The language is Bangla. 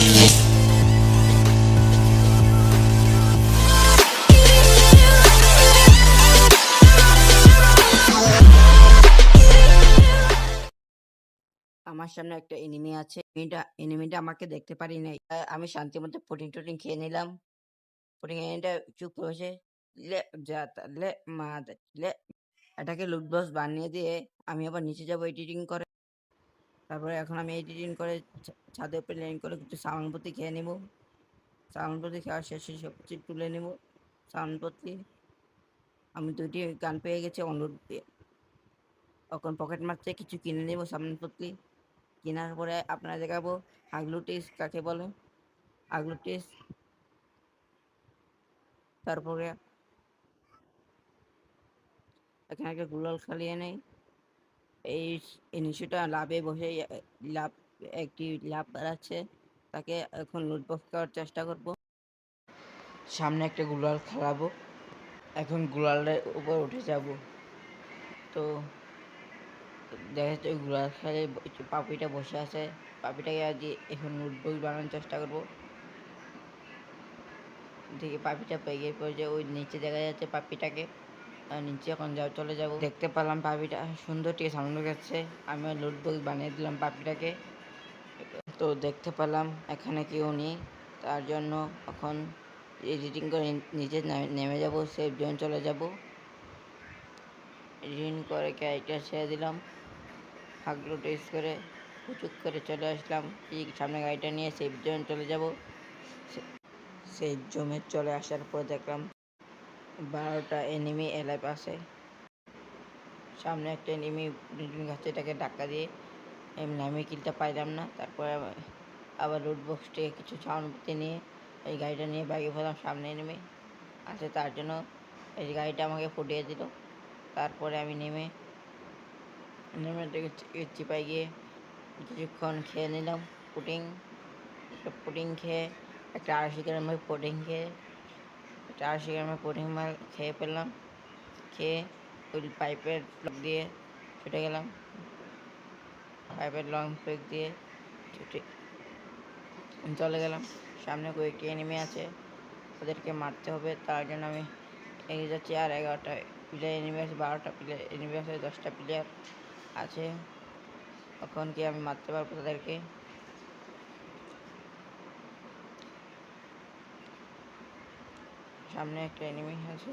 আমার সামনে একটা এনিমি আছে। এনিমিটা আমাকে দেখতে পারি নাই। আমি শান্তির মধ্যে পুডিং টুডিং খেয়ে নিলাম। পুডিং এনিমিটা চুপ বসে এটাকে লুট বক্স বানিয়ে দিয়ে আমি আবার নিচে যাবো এডিটিং করে। তারপরে এখন আমি এডিটিং করে ছাদের উপরে ল্যান্ড করে কিছু সাউন্ডপত্তি খেয়ে নেব। সাউন্ডপত্তি খাওয়া শেষে সব কিছু তুলে নেব। সাউন্ডপত্তি আমি 2টি গান পেয়ে গেছি অনুরোধ দিয়ে। এখন পকেট মারতে কিছু কিনে নেব সাউন্ডপত্তি। কেনার পরে আপনারা দেখাবো আগলু টেস্ট কাকে বলে। আগলু টেস্ট তারপরে এখানে একটা গুলাল খালিয়ে নেই। এই নিশুটা লাভে বসে লাভ একটি লাভ বাড়াচ্ছে, তাকে এখন লুটবক্স করার চেষ্টা করব। সামনে একটা গুলাল খেলাবো, এখন গুলালের উপর উঠে যাব। তো দেখা যাচ্ছে গুলাল খেলে পাপিটা বসে আছে, পাপিটাকে আজ এখন লুটবক্স বানানোর চেষ্টা করব। দেখি পাপিটা পেয়ে পড়ে ওই নিচে দেখা যাচ্ছে পাপিটাকে। নিচে এখন চলে যাব। দেখতে পেলাম পাপিটা সুন্দর টিকে সামনে গেছে, আমি লুট বক্স বানিয়ে দিলাম পাপিটাকে। তো দেখতে পেলাম এখানে কেউ নেই, তার জন্য এখন এডিটিং করে নিচে নেমে যাব, সেফ জোন চলে যাব। এডিটিং করে ক্যারেক্টার ছেড়ে দিলাম, হাগলু টেস্ট করে পুচুক করে চলে আসলাম। এই সামনে গাড়িটা নিয়ে সেফ জোন চলে যাব। সেফ জোনে চলে আসার পর দেখলাম 12টা এনিমি এলাইভ আছে। সামনে একটা এনিমি গাছে, এটাকে ধাক্কা দিয়ে আমি কিলটা পাইলাম না। তারপরে আবার লুট বক্স থেকে কিছু সাউন্ডপত্তি নিয়ে এই গাড়িটা নিয়ে বাইকে ফেলাম। সামনে এনিমি আছে, তার জন্য এই গাড়িটা আমাকে ফুটিয়ে দিল। তারপরে আমি নেমে চিপাই গিয়ে কিছুক্ষণ খেয়ে নিলাম পুডিং খেয়ে একটা 80 গ্রামের পুডিং মাল খেয়ে ফেললাম। খেয়ে ওই পাইপের লক দিয়ে ছুটে গেলাম, পাইপের লং প্লেক দিয়ে ছুটে চলে গেলাম। সামনে কয়েকটি এনিমি আছে, ওদেরকে মারতে হবে, তার জন্য আমি এগিয়ে যাচ্ছি। আর 11টা প্লেয়ার এনিমি আছে, 12টা প্লেয়ার এনিমি আছে, 10টা প্লেয়ার আছে। এখন কি আমি মারতে পারবো তাদেরকে? সামনে একটা এনিমি আছে,